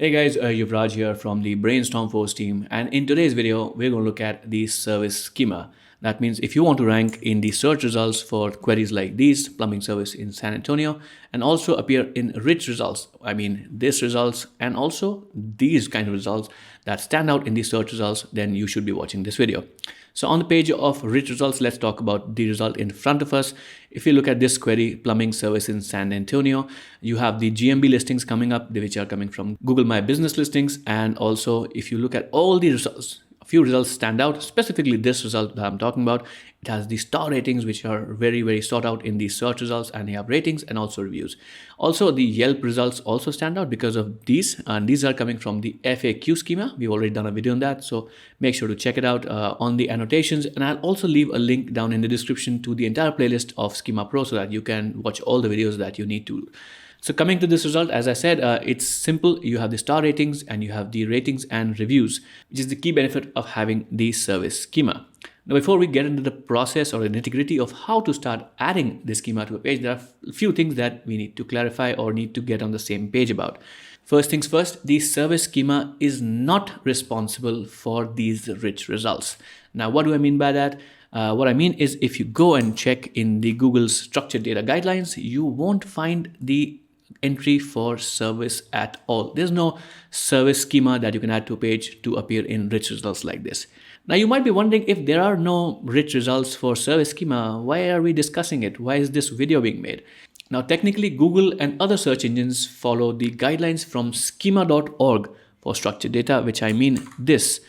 Hey guys, Yuvraj here from the Brainstorm Force team, and in today's video we're going to look at the service schema. That means if you want to rank in the search results for queries like these, plumbing service in San Antonio, and also appear in rich results, I mean this results and also these kind of results that stand out in the search results, then you should be watching this video. So on the page of rich results, let's talk about the result in front of us. If you look at this query, plumbing service in San Antonio, you have the GMB listings coming up, which are coming from Google My Business listings. And also, if you look at all the results, a few results stand out, specifically this result that I'm talking about. It has the star ratings, which are very, very sought out in the search results, and you have ratings and also reviews. Also, the Yelp results also stand out because of these, and these are coming from the FAQ schema. We've already done a video on that, so make sure to check it out on the annotations. And I'll also leave a link down in the description to the entire playlist of Schema Pro so that you can watch all the videos that you need to. So coming to this result, as I said, it's simple. You have the star ratings and you have the ratings and reviews, which is the key benefit of having the service schema. Now, before we get into the process or the nitty-gritty of how to start adding the schema to a page, there are a few things that we need to clarify or need to get on the same page about. First things first, the service schema is not responsible for these rich results. Now, what do I mean by that? What I mean is if you go and check in the Google's structured data guidelines, you won't find the entry for service at all. There's no service schema that you can add to a page to appear in rich results like this. Now you might be wondering, if there are no rich results for service schema, why are we discussing it? Why is this video being made? Now technically Google and other search engines follow the guidelines from schema.org for structured data, which I mean this.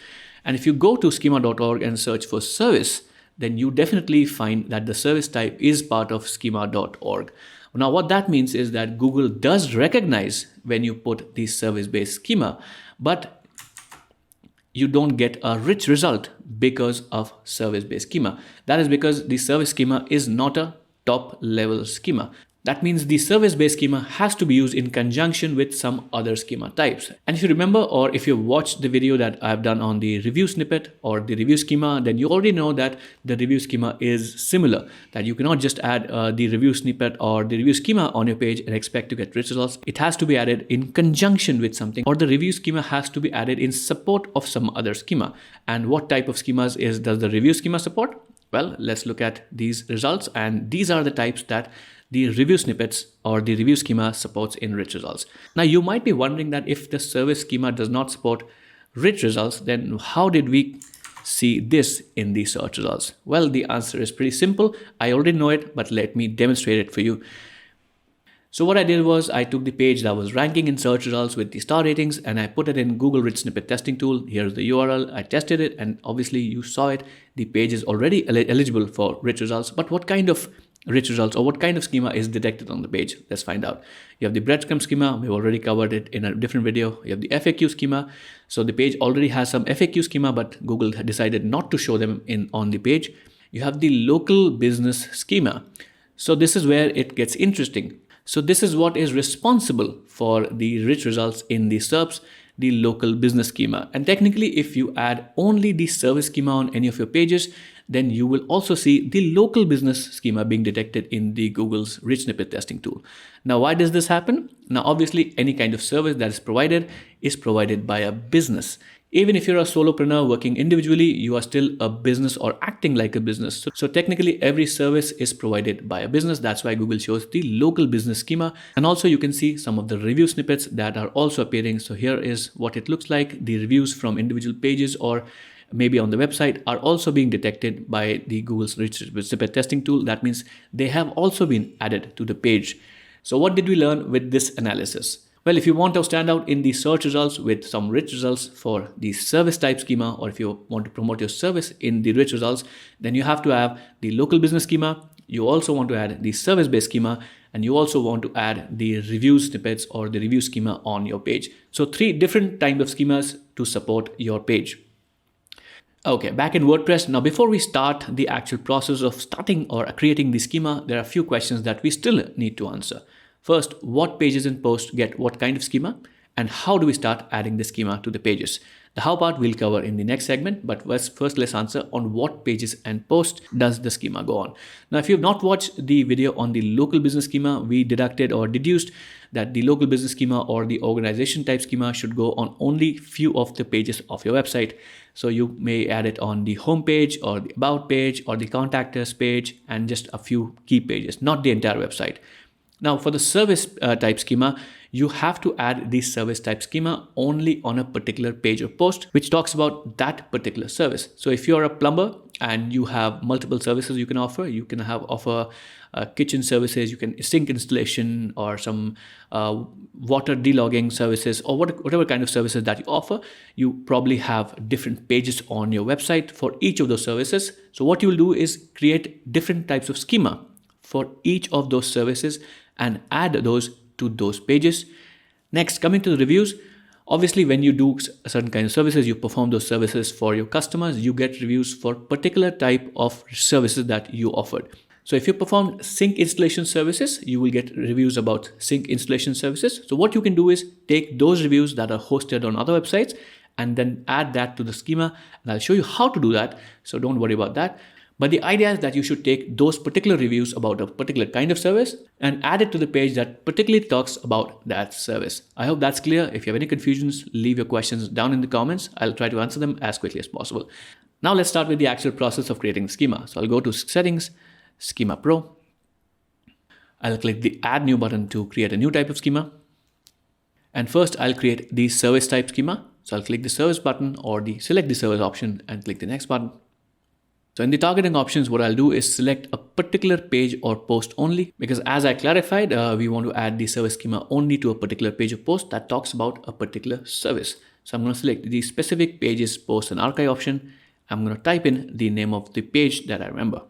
And if you go to schema.org and search for service, then you definitely find that the service type is part of schema.org. Now, what that means is that Google does recognize when you put the service-based schema, but you don't get a rich result because of service-based schema. That is because the service schema is not a top-level schema. That means the service-based schema has to be used in conjunction with some other schema types. And if you remember, or if you watched the video that I've done on the review snippet or the review schema, then you already know that the review schema is similar, that you cannot just add the review snippet or the review schema on your page and expect to get rich results. It has to be added in conjunction with something, or the review schema has to be added in support of some other schema. And what type of schemas does the review schema support? Well, let's look at these results, and these are the types that the review snippets or the review schema supports in rich results. Now, you might be wondering that if the service schema does not support rich results, then how did we see this in the search results? Well, the answer is pretty simple. I already know it, but let me demonstrate it for you. So what I did was I took the page that was ranking in search results with the star ratings and I put it in Google Rich Snippet Testing tool. Here's the URL. I tested it and obviously you saw it. The page is already eligible for rich results. But what kind of rich results or what kind of schema is detected on the page? Let's find out. You have the breadcrumb schema. We've already covered it in a different video. You have the FAQ schema. So the page already has some FAQ schema, but Google decided not to show them on the page. You have the local business schema. So this is where it gets interesting. So this is what is responsible for the rich results in the SERPs, the local business schema. And technically, if you add only the service schema on any of your pages, then you will also see the local business schema being detected in the Google's Rich Snippet Testing tool. Now, why does this happen? Now, obviously, any kind of service that is provided by a business. Even if you're a solopreneur working individually, you are still a business or acting like a business. So technically, every service is provided by a business. That's why Google shows the local business schema. And also you can see some of the review snippets that are also appearing. So here is what it looks like. The reviews from individual pages or maybe on the website are also being detected by the Google's Rich Snippet Testing tool. That means they have also been added to the page. So what did we learn with this analysis? Well, if you want to stand out in the search results with some rich results for the service type schema, or if you want to promote your service in the rich results, then you have to have the local business schema. You also want to add the service-based schema, and you also want to add the review snippets or the review schema on your page. So 3 different types of schemas to support your page. Okay, back in WordPress. Now, before we start the actual process of starting or creating the schema, there are a few questions that we still need to answer. First, what pages in post get what kind of schema? and how do we start adding the schema to the pages. The how part we'll cover in the next segment, but first let's answer on what pages and posts does the schema go on. Now, if you've not watched the video on the local business schema, we deducted or deduced that the local business schema or the organization type schema should go on only few of the pages of your website. So you may add it on the home page or the about page or the contact us page and just a few key pages, not the entire website. Now, for the service type schema, you have to add the service type schema only on a particular page or post which talks about that particular service. So if you're a plumber and you have multiple services you can offer kitchen services, you can sink installation or some water delogging services or whatever kind of services that you offer, you probably have different pages on your website for each of those services. So what you will do is create different types of schema for each of those services and add those to those pages. Next, coming to the reviews, obviously when you do a certain kind of services, you perform those services for your customers, you get reviews for particular type of services that you offered. So if you perform sink installation services, you will get reviews about sink installation services. So what you can do is take those reviews that are hosted on other websites and then add that to the schema, and I'll show you how to do that, so don't worry about that. But the idea is that you should take those particular reviews about a particular kind of service and add it to the page that particularly talks about that service. I hope that's clear. If you have any confusions, leave your questions down in the comments. I'll try to answer them as quickly as possible. Now let's start with the actual process of creating schema. So I'll go to Settings, Schema Pro. I'll click the Add New button to create a new type of schema. And first I'll create the service type schema. So I'll click the service button or select the service option and click the next button. So in the targeting options, what I'll do is select a particular page or post only, because as I clarified, we want to add the service schema only to a particular page or post that talks about a particular service. So I'm going to select the specific pages, post and archive option. I'm going to type in the name of the page that I remember.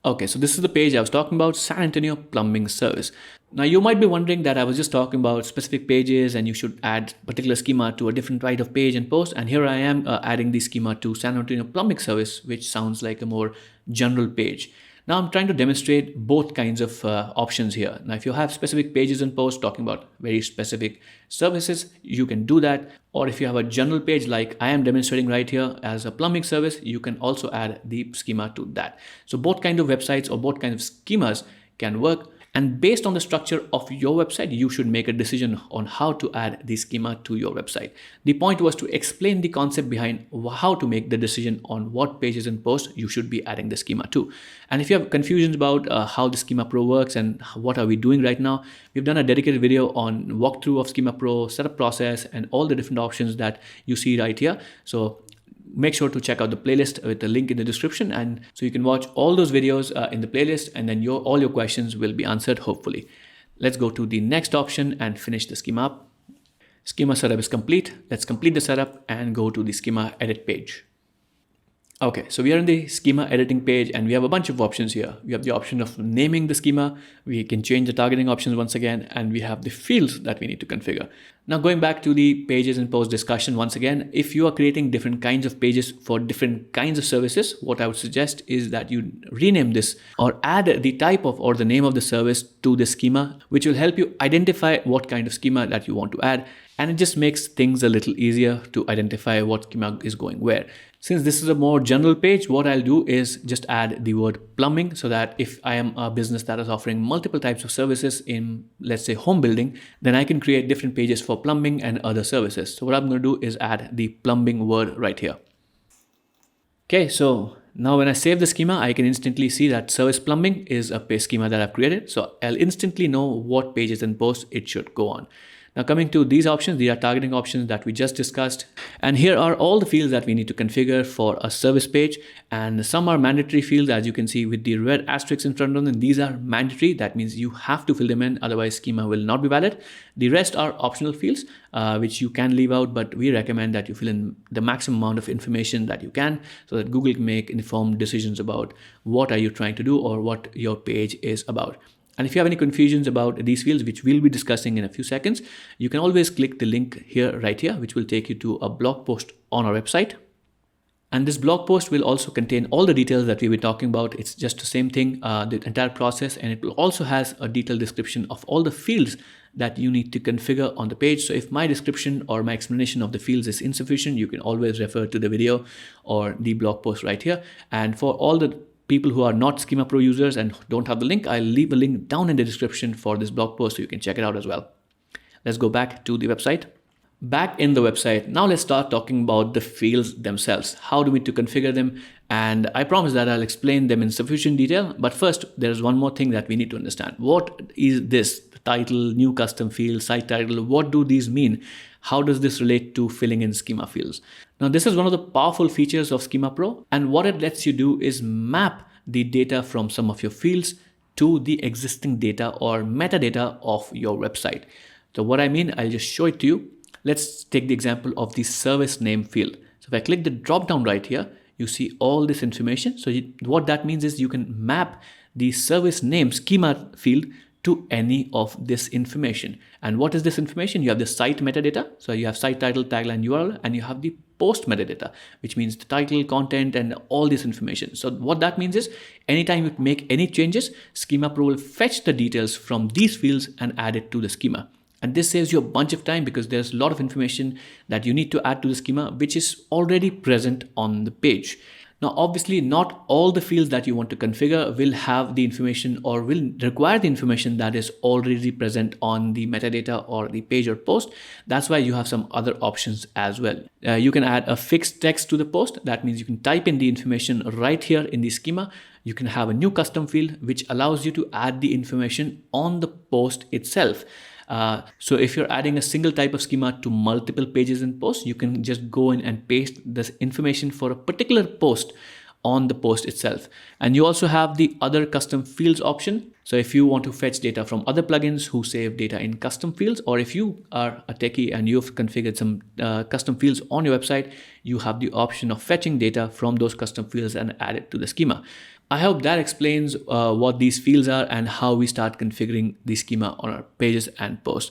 Okay, so this is the page I was talking about, San Antonio Plumbing Service. Now you might be wondering that I was just talking about specific pages and you should add particular schema to a different type of page and post. And here I am adding the schema to San Antonio Plumbing Service, which sounds like a more general page. Now I'm trying to demonstrate both kinds of options here. Now, if you have specific pages and posts talking about very specific services, you can do that. Or if you have a general page like I am demonstrating right here as a plumbing service, you can also add the schema to that. So both kinds of websites or both kinds of schemas can work. And based on the structure of your website, you should make a decision on how to add the schema to your website. The point was to explain the concept behind how to make the decision on what pages and posts you should be adding the schema to. And if you have confusions about how the Schema Pro works and what are we doing right now, we've done a dedicated video on walkthrough of Schema Pro, setup process, and all the different options that you see right here. So make sure to check out the playlist with the link in the description, and so you can watch all those videos in the playlist, and then all your questions will be answered hopefully. Let's go to the next option and finish the schema up. Schema setup is complete. Let's complete the setup and go to the schema edit page. Okay, so we are in the schema editing page and we have a bunch of options here. We have the option of naming the schema. We can change the targeting options once again, and we have the fields that we need to configure. Now going back to the pages and post discussion once again, if you are creating different kinds of pages for different kinds of services, what I would suggest is that you rename this or add the type of or the name of the service to the schema, which will help you identify what kind of schema that you want to add. And it just makes things a little easier to identify what schema is going where. Since this is a more general page, what I'll do is just add the word plumbing, so that if I am a business that is offering multiple types of services in, let's say, home building, then I can create different pages for plumbing and other services. So what I'm going to do is add the plumbing word right here. Okay, so now when I save the schema, I can instantly see that service plumbing is a page schema that I've created. So I'll instantly know what pages and posts it should go on. Now coming to these options, these are targeting options that we just discussed. And here are all the fields that we need to configure for a service page. And some are mandatory fields, as you can see with the red asterisks in front of them. These are mandatory. That means you have to fill them in, otherwise schema will not be valid. The rest are optional fields, which you can leave out, but we recommend that you fill in the maximum amount of information that you can, so that Google can make informed decisions about what are you trying to do or what your page is about. And if you have any confusions about these fields, which we'll be discussing in a few seconds, you can always click the link here, right here, which will take you to a blog post on our website. And this blog post will also contain all the details that we were talking about. It's just the same thing, the entire process, and it will also has a detailed description of all the fields that you need to configure on the page. So if my description or my explanation of the fields is insufficient, you can always refer to the video or the blog post right here. And for all the people who are not Schema Pro users and don't have the link, I'll leave a link down in the description for this blog post so you can check it out as well. Let's go back to the website. Back in the website, now let's start talking about the fields themselves. How do we need to configure them? And I promise that I'll explain them in sufficient detail. But first, there's one more thing that we need to understand. What is this? The title, new custom field, site title, what do these mean? How does this relate to filling in schema fields? Now, this is one of the powerful features of Schema Pro. And what it lets you do is map the data from some of your fields to the existing data or metadata of your website. So what I mean, I'll just show it to you. Let's take the example of the service name field. So if I click the drop down right here, you see all this information. So what that means is you can map the service name schema field to any of this information. And what is this information? You have the site metadata. So you have site title, tagline, URL, and you have the post metadata, which means the title, content, and all this information. So what that means is anytime you make any changes, Schema Pro will fetch the details from these fields and add it to the schema. And this saves you a bunch of time because there's a lot of information that you need to add to the schema, which is already present on the page. Now, obviously, not all the fields that you want to configure will have the information or will require the information that is already present on the metadata or the page or post. That's why you have some other options as well. You can add a fixed text to the post. That means you can type in the information right here in the schema. You can have a new custom field, which allows you to add the information on the post itself. So if you're adding a single type of schema to multiple pages in post, you can just go in and paste this information for a particular post on the post itself. And you also have the other custom fields option. So if you want to fetch data from other plugins who save data in custom fields, or if you are a techie and you've configured some custom fields on your website, you have the option of fetching data from those custom fields and add it to the schema. I hope that explains what these fields are and how we start configuring the schema on our pages and posts.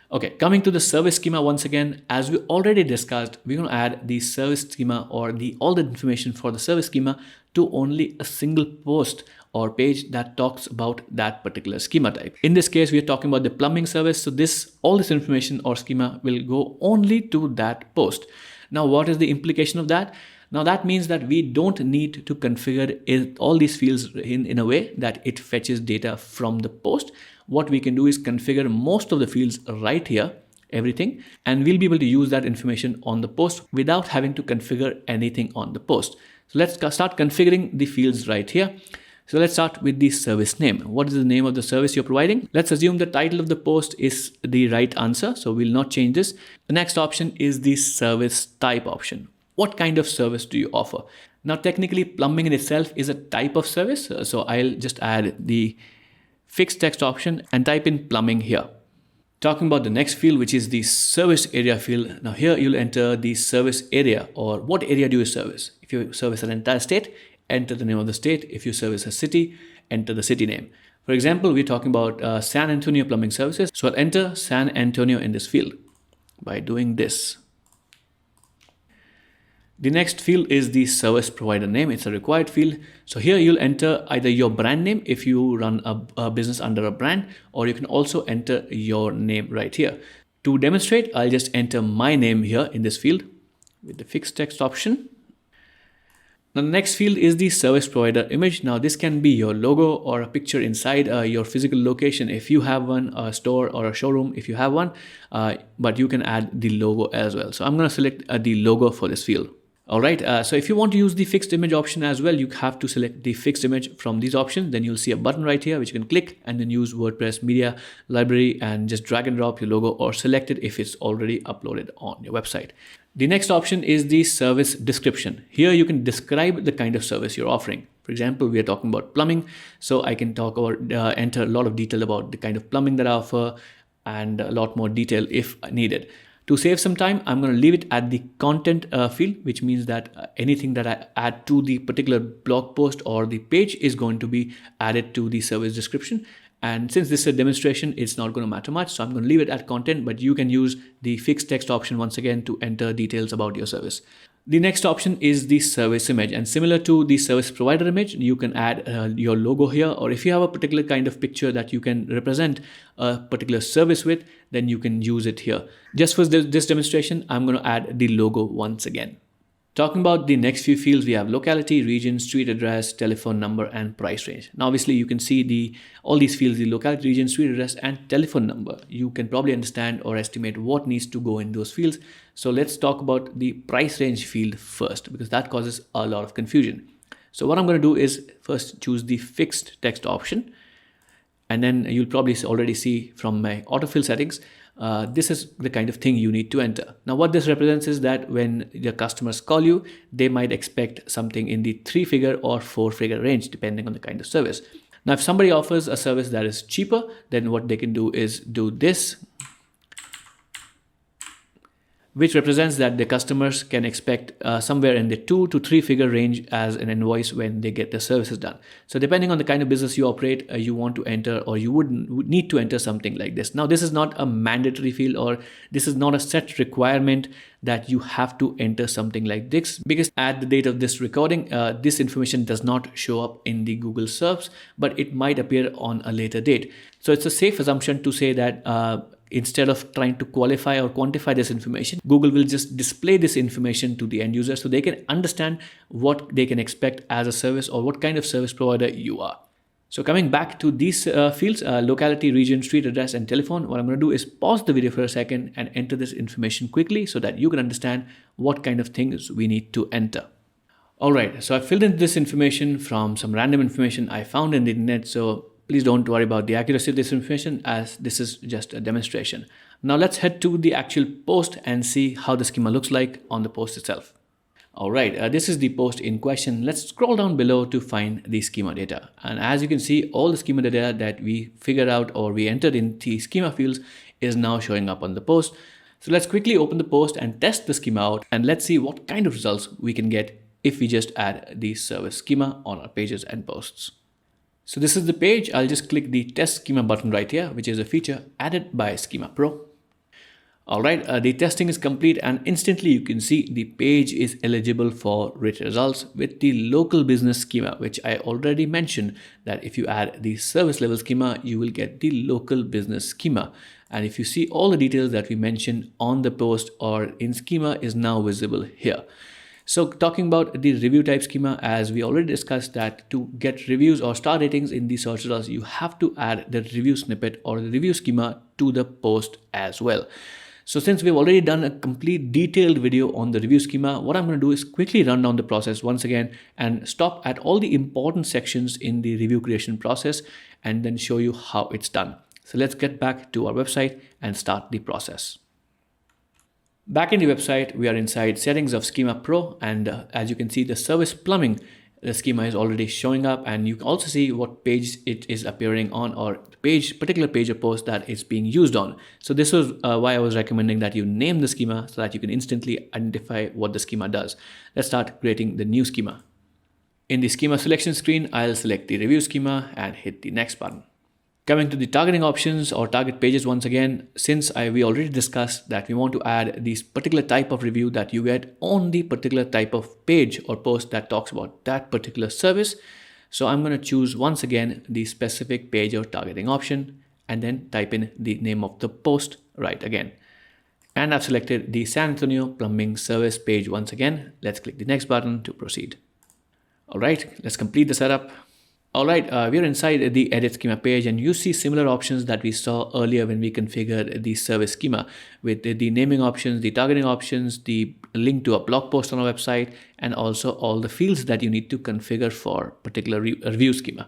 Okay, coming to the service schema once again, as we already discussed, we're going to add the service schema or all the information for the service schema to only a single post or page that talks about that particular schema type. In this case, we are talking about the plumbing service. So all this information or schema will go only to that post. Now, what is the implication of that? Now that means that we don't need to configure all these fields in a way that it fetches data from the post. What we can do is configure most of the fields right here, everything, and we'll be able to use that information on the post without having to configure anything on the post. So let's start configuring the fields right here. So let's start with the service name. What is the name of the service you're providing? Let's assume the title of the post is the right answer. So we'll not change this. The next option is the service type option. What kind of service do you offer? Now, technically, plumbing in itself is a type of service. So I'll just add the fixed text option and type in plumbing here. Talking about the next field, which is the service area field. Now here you'll enter the service area, or what area do you service. If you service an entire state, enter the name of the state. If you service a city, enter the city name. For example, we're talking about San Antonio plumbing services. So I'll enter San Antonio in this field by doing this. The next field is the service provider name. It's a required field. So here you'll enter either your brand name if you run a business under a brand, or you can also enter your name right here. To demonstrate, I'll just enter my name here in this field with the fixed text option. Now the next field is the service provider image. Now this can be your logo or a picture inside your physical location if you have one, a store or a showroom if you have one, but you can add the logo as well. So I'm going to select the logo for this field. All right, so if you want to use the fixed image option as well, you have to select the fixed image from these options. Then you'll see a button right here, which you can click and then use WordPress media library and just drag and drop your logo or select it if it's already uploaded on your website. The next option is the service description. Here you can describe the kind of service you're offering. For example, we are talking about plumbing. So I can talk about, enter a lot of detail about the kind of plumbing that I offer and a lot more detail if needed. To save some time, I'm going to leave it at the content field, which means that anything that I add to the particular blog post or the page is going to be added to the service description. And since this is a demonstration, it's not going to matter much. So I'm going to leave it at content, but you can use the fixed text option once again to enter details about your service. The next option is the service image, and similar to the service provider image, you can add your logo here, or if you have a particular kind of picture that you can represent a particular service with, then you can use it here. Just for this demonstration, I'm going to add the logo once again. Talking about the next few fields, we have locality, region, street address, telephone number, and price range. Now, obviously, you can see all these fields, the locality, region, street address, and telephone number. You can probably understand or estimate what needs to go in those fields. So let's talk about the price range field first, because that causes a lot of confusion. So what I'm going to do is first choose the fixed text option. And then you'll probably already see from my autofill settings, this is the kind of thing you need to enter. Now, what this represents is that when your customers call you, they might expect something in the 3-figure or 4-figure range, depending on the kind of service. Now, if somebody offers a service that is cheaper, then what they can do is do this, which represents that the customers can expect somewhere in the 2 to 3-figure range as an invoice when they get the services done. So depending on the kind of business you operate, you want to enter, or you would need to enter something like this. Now, this is not a mandatory field, or this is not a set requirement that you have to enter something like this, because at the date of this recording, this information does not show up in the Google search, but it might appear on a later date. So it's a safe assumption to say that instead of trying to qualify or quantify this information, Google will just display this information to the end user so they can understand what they can expect as a service or what kind of service provider you are. So coming back to these fields, locality, region, street address, and telephone, what I'm going to do is pause the video for a second and enter this information quickly so that you can understand what kind of things we need to enter. All right, so I filled in this information from some random information I found in the internet. So please don't worry about the accuracy of this information, as this is just a demonstration. Now let's head to the actual post and see how the schema looks like on the post itself. All right, this is the post in question. Let's scroll down below to find the schema data. And as you can see, all the schema data that we figured out or we entered in the schema fields is now showing up on the post. So let's quickly open the post and test the schema out, and let's see what kind of results we can get if we just add the service schema on our pages and posts. So this is the page. I'll just click the test schema button right here, which is a feature added by Schema Pro. All right, the testing is complete, and instantly you can see the page is eligible for rich results with the local business schema, which I already mentioned that if you add the service level schema, you will get the local business schema. And if you see, all the details that we mentioned on the post or in schema is now visible here. So talking about the review type schema, as we already discussed, that to get reviews or star ratings in the search results, you have to add the review snippet or the review schema to the post as well. So since we've already done a complete detailed video on the review schema, what I'm going to do is quickly run down the process once again and stop at all the important sections in the review creation process and then show you how it's done. So let's get back to our website and start the process. Back in the website, we are inside settings of Schema Pro, and as you can see, the service plumbing schema is already showing up, and you can also see what page it is appearing on, or particular page or post that it's being used on. So this was why I was recommending that you name the schema so that you can instantly identify what the schema does. Let's start creating the new schema. In the schema selection screen, I'll select the review schema and hit the next button. Coming to the targeting options or target pages once again, since we already discussed that we want to add this particular type of review that you get on the particular type of page or post that talks about that particular service. So I'm going to choose once again the specific page or targeting option and then type in the name of the post right again. And I've selected the San Antonio plumbing service page once again. Let's click the next button to proceed. All right, let's complete the setup. All right, we're inside the edit schema page, and you see similar options that we saw earlier when we configured the service schema with the naming options, the targeting options, the link to a blog post on our website, and also all the fields that you need to configure for particular review schema.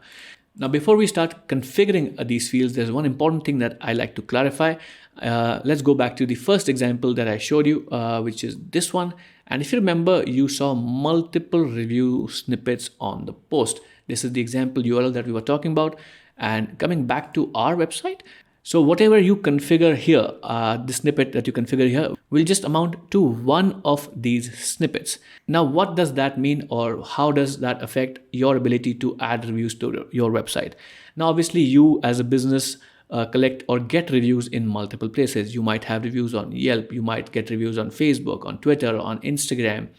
Now, before we start configuring these fields, there's one important thing that I like to clarify. Let's go back to the first example that I showed you, which is this one. And if you remember, you saw multiple review snippets on the post. This is the example URL that we were talking about. And coming back to our website, so whatever you configure here, the snippet that you configure here will just amount to one of these snippets. Now, what does that mean, or how does that affect your ability to add reviews to your website? Now, obviously, you as a business collect or get reviews in multiple places. You might have reviews on Yelp, you might get reviews on Facebook, on Twitter, on Instagram,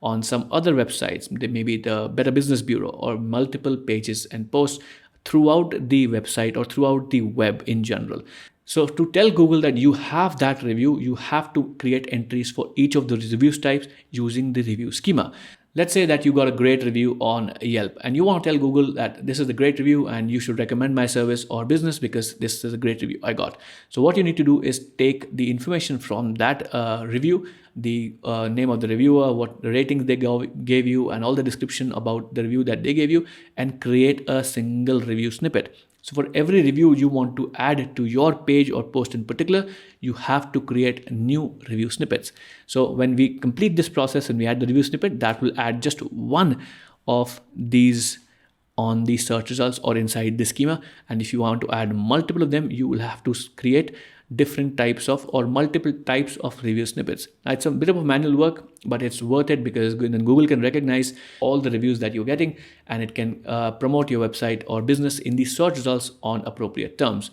on some other websites, maybe the Better Business Bureau, or multiple pages and posts throughout the website or throughout the web in general. So to tell Google that you have that review, you have to create entries for each of the reviews types using the review schema. Let's say that you got a great review on Yelp and you want to tell Google that this is a great review and you should recommend my service or business because this is a great review I got. So what you need to do is take the information from that review, the name of the reviewer, what ratings they gave you, and all the description about the review that they gave you, and create a single review snippet. So for every review you want to add to your page or post in particular, you have to create new review snippets. So when we complete this process and we add the review snippet, that will add just one of these on the search results or inside the schema. And if you want to add multiple of them, you will have to create different types of or multiple types of review snippets. Now, it's a bit of manual work, but it's worth it because then Google can recognize all the reviews that you're getting, and it can promote your website or business in the search results on appropriate terms.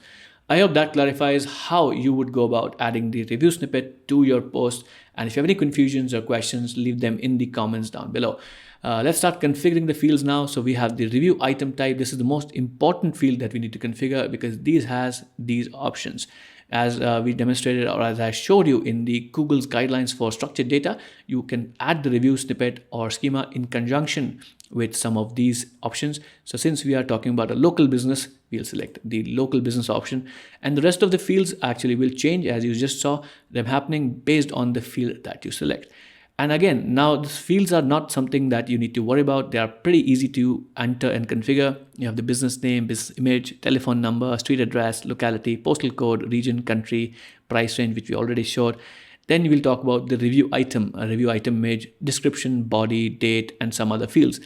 I hope that clarifies how you would go about adding the review snippet to your post. And if you have any confusions or questions, leave them in the comments down below. Let's start configuring the fields now. So we have the review item type. This is the most important field that we need to configure because these has these options. As we demonstrated, or as I showed you in the Google's guidelines for structured data, you can add the review snippet or schema in conjunction with some of these options. So since we are talking about a local business, we'll select the local business option, and the rest of the fields actually will change, as you just saw them happening based on the field that you select. And again, now these fields are not something that you need to worry about. They are pretty easy to enter and configure. You have the business name, business image, telephone number, street address, locality, postal code, region, country, price range, which we already showed. Then we will talk about the review item, a review item image, description, body, date, and some other fields,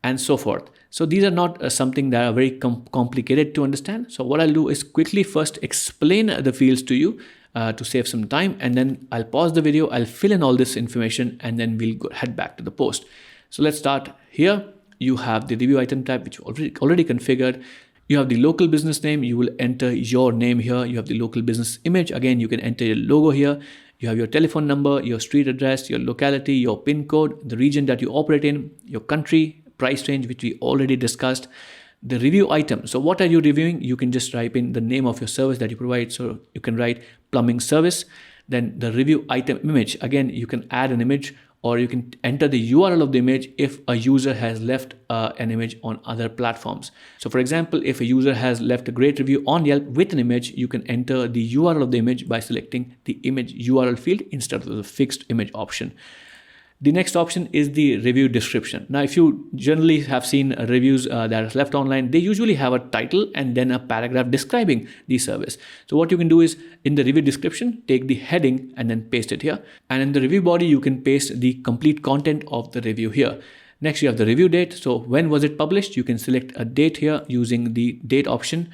and so forth. So these are not something that are very complicated to understand. So what I'll do is quickly first explain the fields to you to save some time, and then I'll pause the video, I'll fill in all this information, and then we'll head back to the post. So let's start here. You have the review item type, which you already configured. You have the local business name. You will enter your name here. You have the local business image. Again, you can enter your logo here. You have your telephone number, your street address, your locality, your PIN code, the region that you operate in, your country, price range, which we already discussed. The review item. So what are you reviewing? You can just type in the name of your service that you provide. So you can write plumbing service. Then the review item image. Again, you can add an image, or you can enter the URL of the image if a user has left an image on other platforms. So for example, if a user has left a great review on Yelp with an image, you can enter the URL of the image by selecting the image URL field instead of the fixed image option. The next option is the review description. Now, if you generally have seen reviews that are left online, they usually have a title and then a paragraph describing the service. So what you can do is in the review description, take the heading and then paste it here. And in the review body, you can paste the complete content of the review here. Next, you have the review date. So when was it published? You can select a date here using the date option.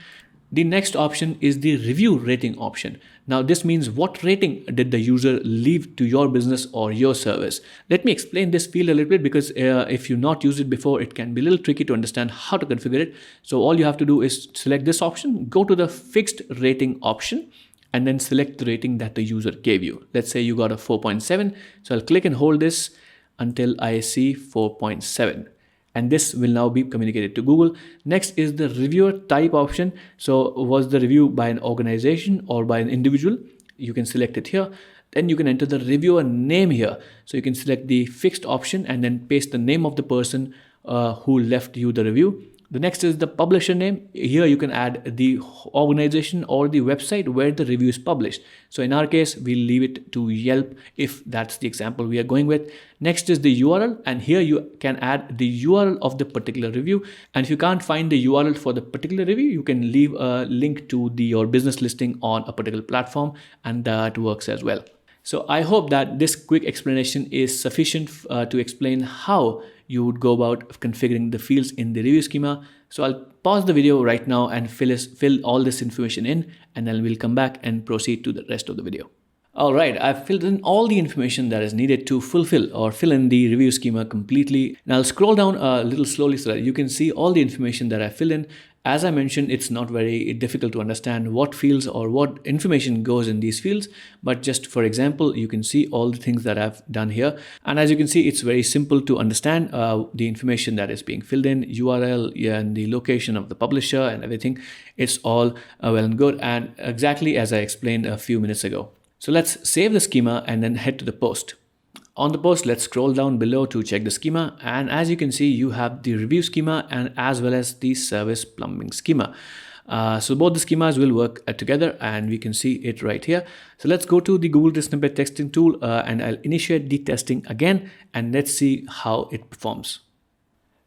The next option is the review rating option. Now this means what rating did the user leave to your business or your service. Let me explain this field a little bit because if you've not used it before, it can be a little tricky to understand how to configure it. So all you have to do is select this option, go to the fixed rating option, and then select the rating that the user gave you. Let's say you got a 4.7. So I'll click and hold this until I see 4.7. And this will now be communicated to Google. Next is the reviewer type option. So was the review by an organization or by an individual? You can select it here. Then you can enter the reviewer name here. So you can select the fixed option and then paste the name of the person who left you the review. The next is the publisher name. Here you can add the organization or the website where the review is published. So in our case, we'll leave it to Yelp if that's the example we are going with. Next is the URL, and here you can add the URL of the particular review. And if you can't find the URL for the particular review, you can leave a link to your business listing on a particular platform, and that works as well. So I hope that this quick explanation is sufficient to explain how you would go about configuring the fields in the review schema. So I'll pause the video right now and fill all this information in, and then we'll come back and proceed to the rest of the video. All right, I've filled in all the information that is needed to fulfill or fill in the review schema completely. And I'll scroll down a little slowly so that you can see all the information that I filled in. As I mentioned, it's not very difficult to understand what fields or what information goes in these fields, but just for example, you can see all the things that I've done here. And as you can see, it's very simple to understand the information that is being filled in, URL and the location of the publisher and everything. It's all well and good, and exactly as I explained a few minutes ago. So let's save the schema and then head to the post. On the post, let's scroll down below to check the schema, and as you can see, you have the review schema and as well as the service plumbing schema. So both the schemas will work together, and we can see it right here. So let's go to the Google Snippet Testing tool and I'll initiate the testing again, and let's see how it performs.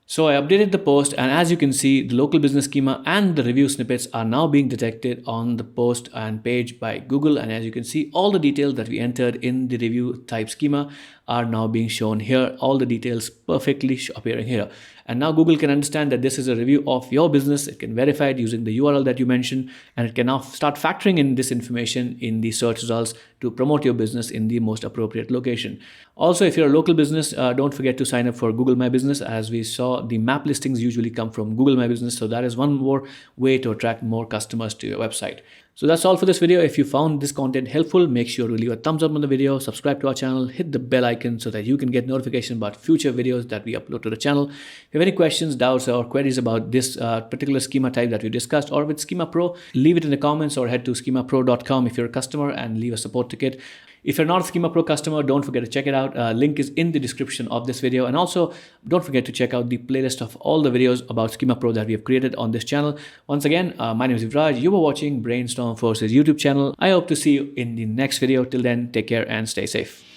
So I updated the post, and as you can see, the local business schema and the review snippets are now being detected on the post and page by Google. And as you can see, all the details that we entered in the review type schema are now being shown here. All the details perfectly appearing here. And now Google can understand that this is a review of your business. It can verify it using the URL that you mentioned, and it can now start factoring in this information in the search results to promote your business in the most appropriate location. Also, if you're a local business, don't forget to sign up for Google My Business. As we saw, the map listings usually come from Google My Business. So that is one more way to attract more customers to your website. So that's all for this video. If you found this content helpful, make sure to leave a thumbs up on the video, subscribe to our channel, hit the bell icon so that you can get notification about future videos that we upload to the channel. If you have any questions, doubts, or queries about this particular schema type that we discussed or with Schema Pro, leave it in the comments or head to schemapro.com if you're a customer and leave a support ticket. If you're not a Schema Pro customer, don't forget to check it out. Link is in the description of this video. And also, don't forget to check out the playlist of all the videos about Schema Pro that we have created on this channel. Once again, my name is Yuvraj. You were watching Brainstorm Force's YouTube channel. I hope to see you in the next video. Till then, take care and stay safe.